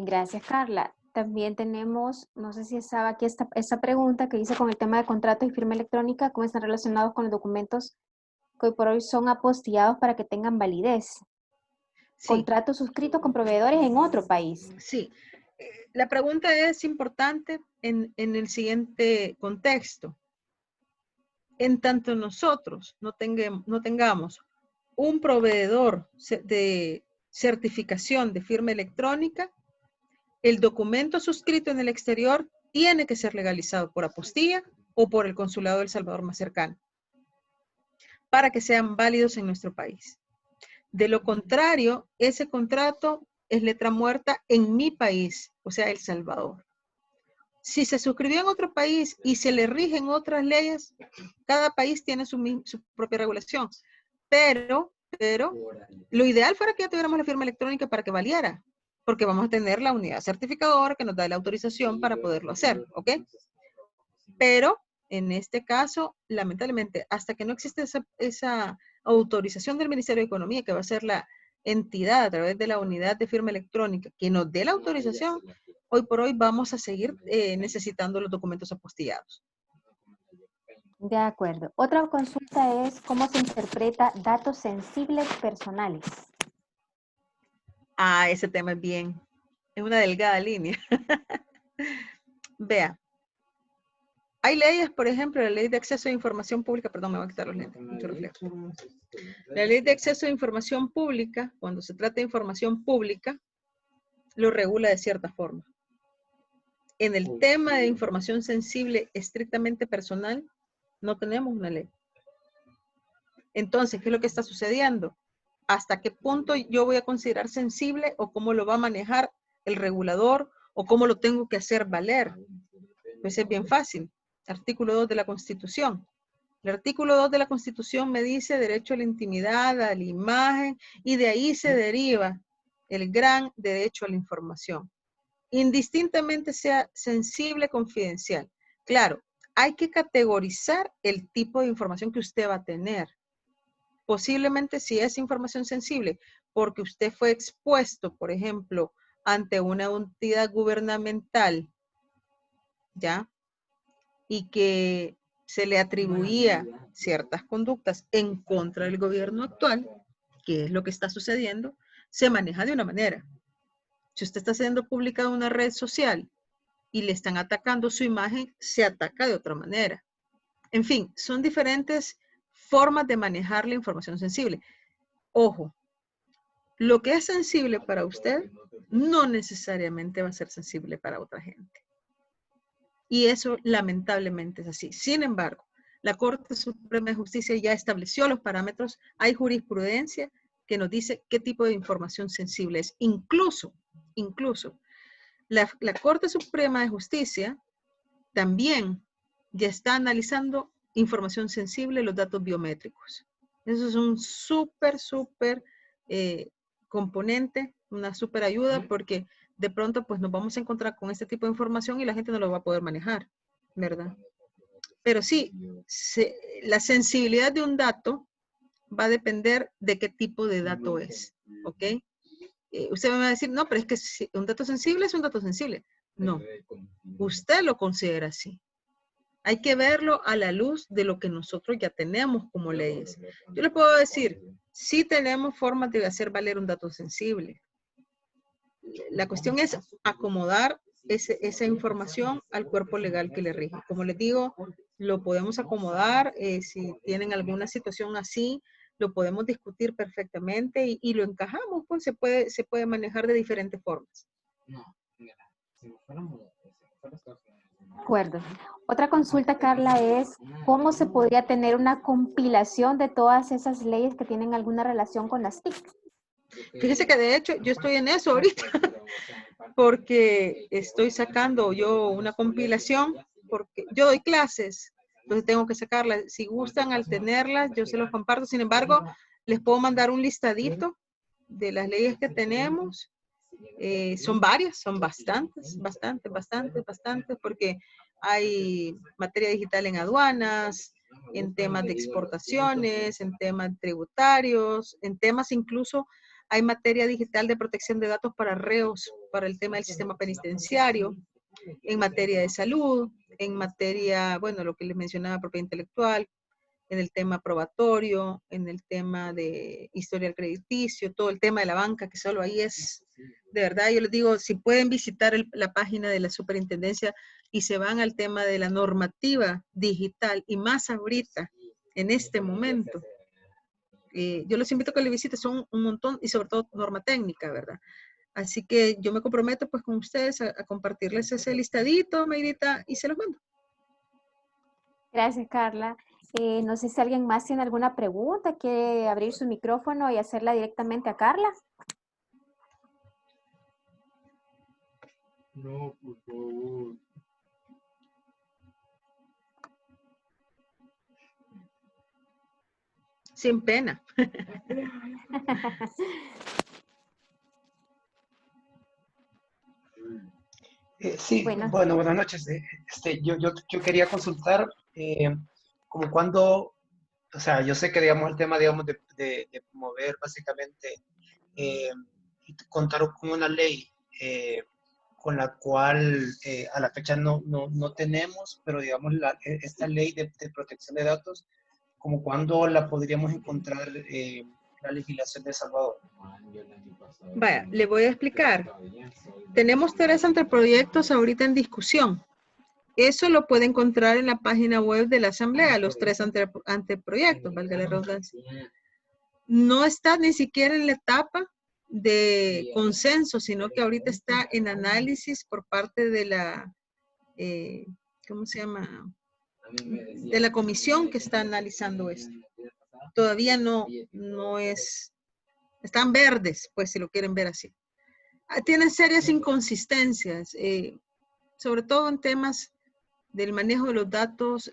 Gracias, Carla. También tenemos, no sé si estaba aquí esta pregunta que dice con el tema de contratos y firma electrónica, ¿cómo están relacionados con los documentos que hoy por hoy son apostillados para que tengan validez? Sí. Contratos suscritos con proveedores en otro país. Sí. La pregunta es importante en el siguiente contexto. En tanto nosotros no tengamos un proveedor de certificación de firma electrónica, el documento suscrito en el exterior tiene que ser legalizado por apostilla o por el consulado de El Salvador más cercano para que sean válidos en nuestro país. De lo contrario, ese contrato es letra muerta en mi país, o sea, El Salvador. Si se suscribió en otro país y se le rigen otras leyes, cada país tiene su propia regulación. Pero lo ideal fuera que ya tuviéramos la firma electrónica para que valiera, porque vamos a tener la unidad certificadora que nos da la autorización para poderlo hacer, ¿ok? Pero en este caso, lamentablemente, hasta que no existe esa autorización del Ministerio de Economía, que va a ser la entidad a través de la unidad de firma electrónica que nos dé la autorización, hoy por hoy vamos a seguir necesitando los documentos apostillados. De acuerdo. Otra consulta es cómo se interpreta datos sensibles personales. Ah, ese tema es una delgada línea. Vea, hay leyes, por ejemplo, la ley de acceso a información pública, perdón, me voy a quitar los lentes, mucho reflejo. La ley de acceso a información pública, cuando se trata de información pública, lo regula de cierta forma. En el tema de información sensible estrictamente personal, no tenemos una ley. Entonces, ¿qué es lo que está sucediendo? ¿Hasta qué punto yo voy a considerar sensible o cómo lo va a manejar el regulador o cómo lo tengo que hacer valer? Pues es bien fácil. Artículo 2 de la Constitución. El artículo 2 de la Constitución me dice derecho a la intimidad, a la imagen, y de ahí se deriva el gran derecho a la información. Indistintamente sea sensible, confidencial. Claro, hay que categorizar el tipo de información que usted va a tener. Posiblemente si es información sensible, porque usted fue expuesto, por ejemplo, ante una entidad gubernamental, ¿ya? Y que se le atribuía ciertas conductas en contra del gobierno actual, que es lo que está sucediendo, se maneja de una manera. Si usted está siendo publicado en una red social y le están atacando su imagen, se ataca de otra manera. En fin, son diferentes formas de manejar la información sensible. Ojo, lo que es sensible para usted no necesariamente va a ser sensible para otra gente. Y eso lamentablemente es así. Sin embargo, la Corte Suprema de Justicia ya estableció los parámetros, hay jurisprudencia que nos dice qué tipo de información sensible es. Incluso, la Corte Suprema de Justicia también ya está analizando información sensible, los datos biométricos. Eso es un súper componente, una súper ayuda, porque de pronto pues nos vamos a encontrar con este tipo de información y la gente no lo va a poder manejar, ¿verdad? Pero sí, la sensibilidad de un dato va a depender de qué tipo de dato es, ¿ok? Usted me va a decir, no, pero es que si un dato sensible es un dato sensible. No, usted lo considera así. Hay que verlo a la luz de lo que nosotros ya tenemos como leyes. Yo le puedo decir, sí tenemos formas de hacer valer un dato sensible. La cuestión es acomodar esa información al cuerpo legal que le rige. Como les digo, lo podemos acomodar. Si tienen alguna situación así, lo podemos discutir perfectamente y lo encajamos, pues se puede manejar de diferentes formas. De acuerdo. Otra consulta, Carla, es cómo se podría tener una compilación de todas esas leyes que tienen alguna relación con las TIC. Fíjese que de hecho yo estoy en eso ahorita, porque estoy sacando yo una compilación, porque yo doy clases, entonces tengo que sacarlas. Si gustan al tenerlas, yo se los comparto. Sin embargo, les puedo mandar un listadito de las leyes que tenemos. Son varias, son bastantes, porque hay materia digital en aduanas, en temas de exportaciones, en temas tributarios, en temas incluso hay materia digital de protección de datos para reos, para el tema del sistema penitenciario, en materia de salud, en materia, bueno, lo que les mencionaba, propiedad intelectual, en el tema probatorio, en el tema de historial crediticio, todo el tema de la banca, que solo ahí es, de verdad, yo les digo, si pueden visitar la página de la superintendencia y se van al tema de la normativa digital, y más ahorita, en este momento, yo los invito a que le visiten, son un montón, y sobre todo norma técnica, ¿verdad? Así que yo me comprometo pues con ustedes a compartirles ese listadito, Mayrita, y se los mando. Gracias, Carla. No sé si alguien más tiene alguna pregunta, quiere abrir su micrófono y hacerla directamente a Carla. No, por favor. Sin pena. Sí, Bueno, bueno, buenas noches. Yo quería consultar como cuando, o sea, yo sé que, digamos, el tema, digamos, de promover básicamente eh, y contar con una ley con la cual a la fecha no tenemos, pero digamos, esta ley de protección de datos, como cuando la podríamos encontrar la legislación de El Salvador. Vaya, le voy a explicar. Tenemos 3 anteproyectos ahorita en discusión. Eso lo puede encontrar en la página web de la Asamblea, los 3 anteproyectos, valga la redundancia. No está ni siquiera en la etapa de consenso, sino que ahorita está en análisis por parte de la, ¿cómo se llama? De la comisión que está analizando esto. Todavía no es, están verdes, pues si lo quieren ver así. Tienen serias inconsistencias, sobre todo en temas del manejo de los datos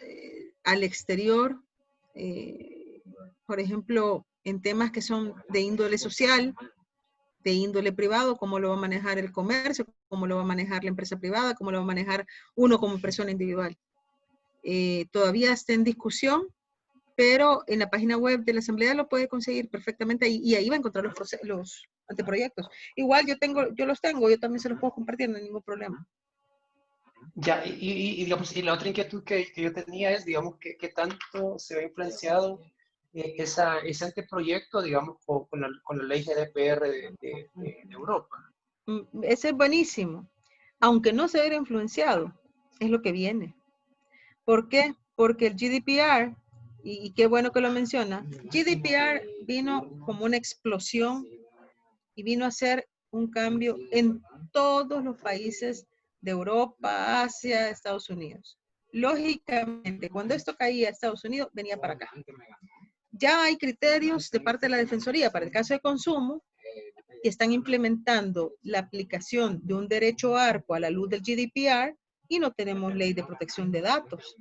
al exterior, por ejemplo, en temas que son de índole social, de índole privado, cómo lo va a manejar el comercio, cómo lo va a manejar la empresa privada, cómo lo va a manejar uno como persona individual. Todavía está en discusión, pero en la página web de la Asamblea lo puede conseguir perfectamente y ahí va a encontrar los anteproyectos. Igual yo los tengo, yo también se los puedo compartir, no hay ningún problema. Ya, digamos, y la otra inquietud que yo tenía es, digamos, que tanto se ha influenciado ese anteproyecto, digamos, con la ley GDPR de Europa. Ese es buenísimo. Aunque no se hubiera influenciado, es lo que viene. ¿Por qué? Porque el GDPR, y qué bueno que lo menciona, GDPR vino como una explosión y vino a hacer un cambio en todos los países de Europa, Asia, Estados Unidos. Lógicamente, cuando esto caía a Estados Unidos, venía para acá. Ya hay criterios de parte de la Defensoría para el caso de consumo que están implementando la aplicación de un derecho ARCO a la luz del GDPR y no tenemos ley de protección de datos.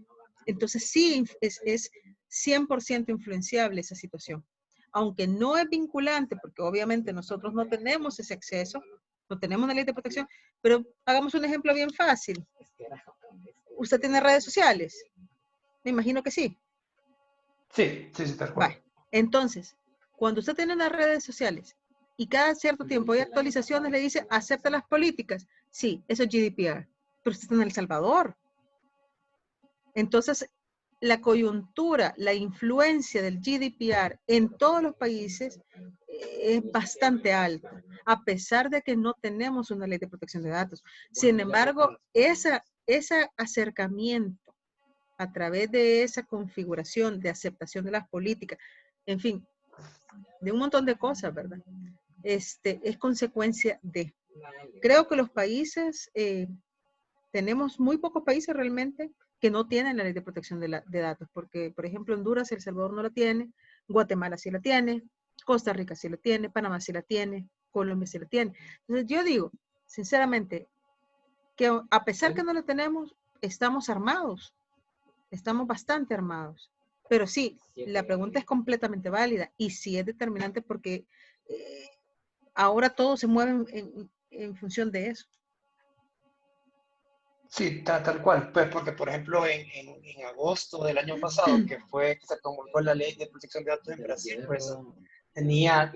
Entonces sí es 100% influenciable esa situación. Aunque no es vinculante, porque obviamente nosotros no tenemos ese acceso, no tenemos una ley de protección, pero hagamos un ejemplo bien fácil. ¿Usted tiene redes sociales? Me imagino que sí. Sí, tal cual. Vale. Entonces, cuando usted tiene las redes sociales y cada cierto tiempo hay actualizaciones, le dice, acepta las políticas. Sí, eso es GDPR, pero usted está en El Salvador. Entonces, la coyuntura, la influencia del GDPR en todos los países es bastante alta, a pesar de que no tenemos una ley de protección de datos. Sin embargo, ese acercamiento a través de esa configuración de aceptación de las políticas, en fin, de un montón de cosas, ¿verdad? Es consecuencia de. Creo que los países, tenemos muy pocos países realmente que no tienen la ley de protección de datos, porque, por ejemplo, Honduras, El Salvador no la tiene, Guatemala sí la tiene, Costa Rica sí la tiene, Panamá sí la tiene, Colombia sí la tiene. Entonces, yo digo, sinceramente, que a pesar que no la tenemos, estamos armados, estamos bastante armados. Pero sí, la pregunta es completamente válida y sí es determinante porque ahora todo se mueve en función de eso. Sí, tal cual. Pues porque, por ejemplo, en agosto del año pasado, que fue que se promulgó la ley de protección de datos en Brasil, pues tenía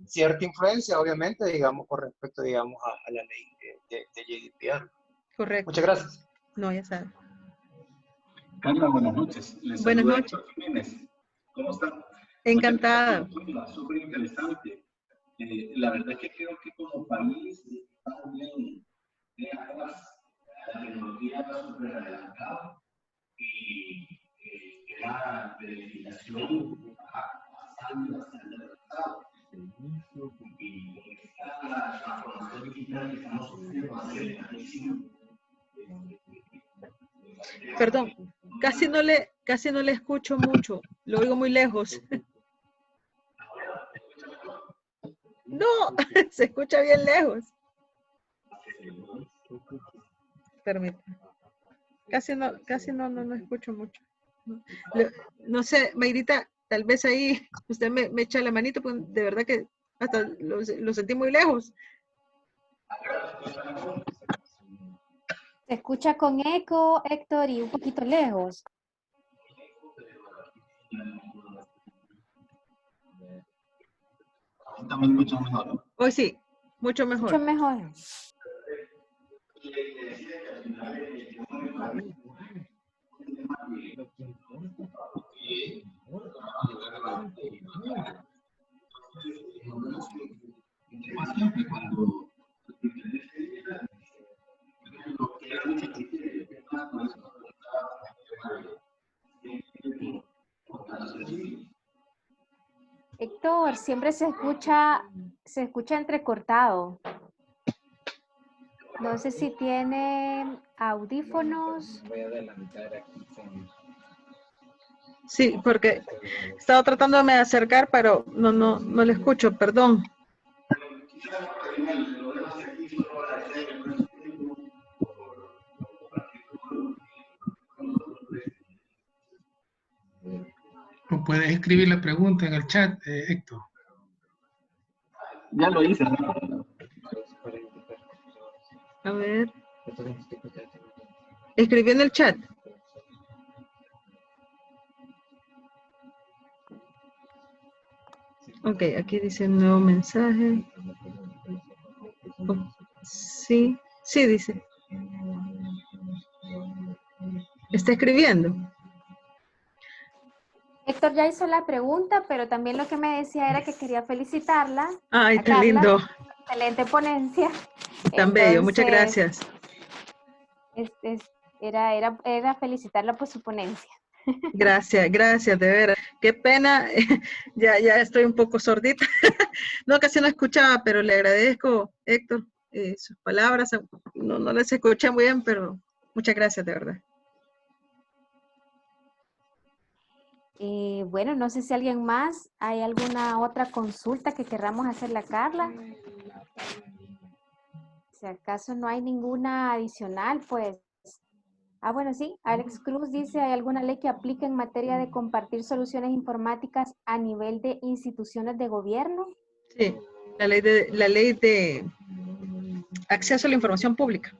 cierta influencia, obviamente, digamos, con respecto, digamos, a la ley de GDPR. Correcto. Muchas gracias. No, ya sabes. Carla, buenas noches. Les Buenas saluda noches. Héctor Jiménez. ¿Cómo está? Encantada. Súper interesante. La verdad es que creo que como país estamos bien atrás. La tecnología está súper adelantada y la legislación bastante adelantada. Y está la transformación digital que estamos sufriendo aceleradísimo. Perdón, casi no le escucho mucho, lo oigo muy lejos. No, se escucha bien lejos. Permítame. Casi no escucho mucho. No sé, Mayrita, tal vez ahí usted me echa la manito, pues de verdad que hasta lo sentí muy lejos. Se escucha con eco, Héctor, y un poquito lejos. Ahorita me escuchan mejor. Hoy sí, mucho mejor. Mucho mejor. Siempre cuando Héctor, siempre se escucha entrecortado. No sé si tiene audífonos. Voy a adelantar aquí. Sí, porque estaba tratándome de acercar, pero no le escucho, perdón. ¿O puedes escribir la pregunta en el chat, Héctor? ya lo hice, ¿no? A ver. Escribió en el chat. Ok, aquí dice nuevo mensaje. Oh, sí, sí dice. Está escribiendo. Héctor ya hizo la pregunta, pero también lo que me decía era que quería felicitarla. Ay, a tan Carla. lindo. Excelente ponencia. Tan bello, muchas gracias. Era felicitarla por su ponencia. Gracias, de veras. Qué pena, ya estoy un poco sordita. No, casi no escuchaba, pero le agradezco, Héctor, sus palabras. No las escuché muy bien, pero muchas gracias, de verdad. Bueno, no sé si alguien más, ¿hay alguna otra consulta que querramos hacerle a Carla? Si acaso no hay ninguna adicional, pues... bueno, sí, Alex Cruz dice, ¿hay alguna ley que aplique en materia de compartir soluciones informáticas a nivel de instituciones de gobierno? Sí, la ley de acceso a la información pública.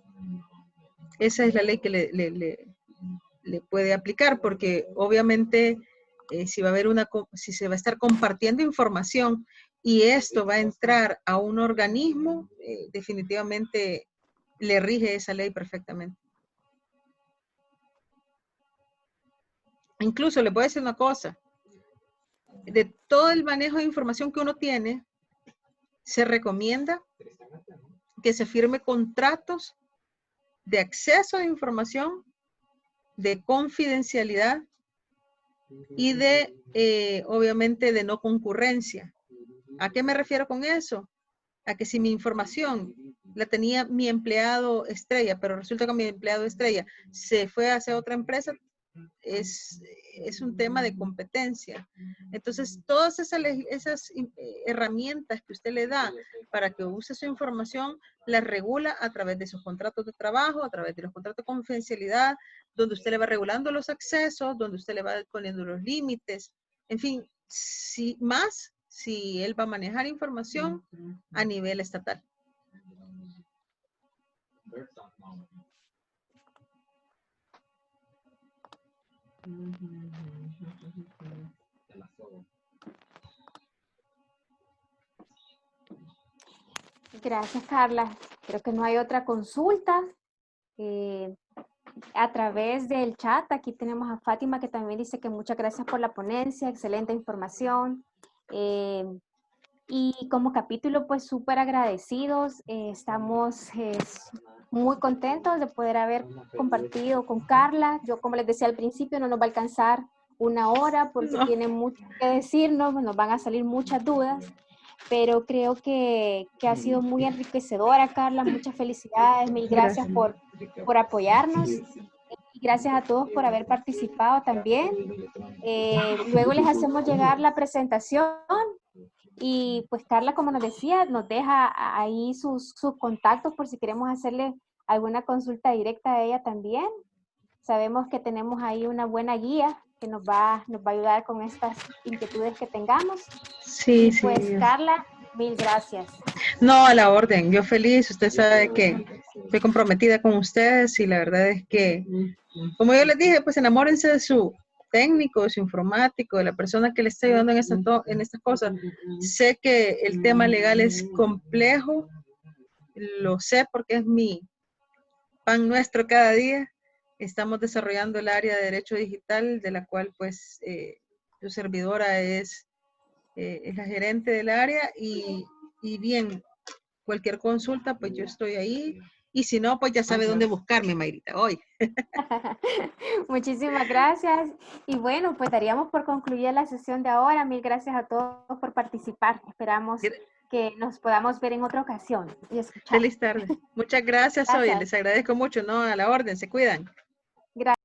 Esa es la ley que le puede aplicar, porque obviamente si se va a estar compartiendo información y esto va a entrar a un organismo, definitivamente le rige esa ley perfectamente. Incluso le puedo decir una cosa, de todo el manejo de información que uno tiene, se recomienda que se firme contratos de acceso a información, de confidencialidad y de, obviamente, de no concurrencia. ¿A qué me refiero con eso? A que si mi información la tenía mi empleado estrella, pero resulta que mi empleado estrella se fue hacia otra empresa, es un tema de competencia. Entonces, todas esas herramientas que usted le da para que use su información, las regula a través de sus contratos de trabajo, a través de los contratos de confidencialidad, donde usted le va regulando los accesos, donde usted le va poniendo los límites. En fin, si él va a manejar información a nivel estatal. Gracias, Carla. Creo que no hay otra consulta. A través del chat, aquí tenemos a Fátima que también dice que muchas gracias por la ponencia, excelente información. Y como capítulo, pues súper agradecidos. Estamos muy contentos de poder haber compartido con Carla. Yo, como les decía al principio, no nos va a alcanzar una hora porque tiene mucho que decirnos, nos van a salir muchas dudas, pero creo que ha sido muy enriquecedora, Carla. Muchas felicidades, mil gracias por apoyarnos. Y gracias a todos por haber participado también. Luego les hacemos llegar la presentación. Y pues Carla, como nos decía, nos deja ahí sus contactos por si queremos hacerle alguna consulta directa a ella también. Sabemos que tenemos ahí una buena guía que nos va a ayudar con estas inquietudes que tengamos. Sí, Y sí. pues, Carla, mil gracias. No, a la orden. Yo feliz. Usted sabe que estoy comprometida con ustedes y la verdad es que, como yo les dije, pues enamórense de su técnico, de su informático, de la persona que le está ayudando en estas cosas. Sé que el tema legal es complejo, lo sé porque es mi pan nuestro cada día. Estamos desarrollando el área de Derecho Digital, de la cual pues su servidora es la gerente del área y bien, cualquier consulta, pues yo estoy ahí. Y si no, pues ya sabe dónde buscarme, Mayrita, hoy. Muchísimas gracias. Y bueno, pues daríamos por concluida la sesión de ahora. Mil gracias a todos por participar. Esperamos que nos podamos ver en otra ocasión y escuchar. Feliz tarde. Muchas gracias, hoy. Les agradezco mucho, ¿no? A la orden, se cuidan. Gracias.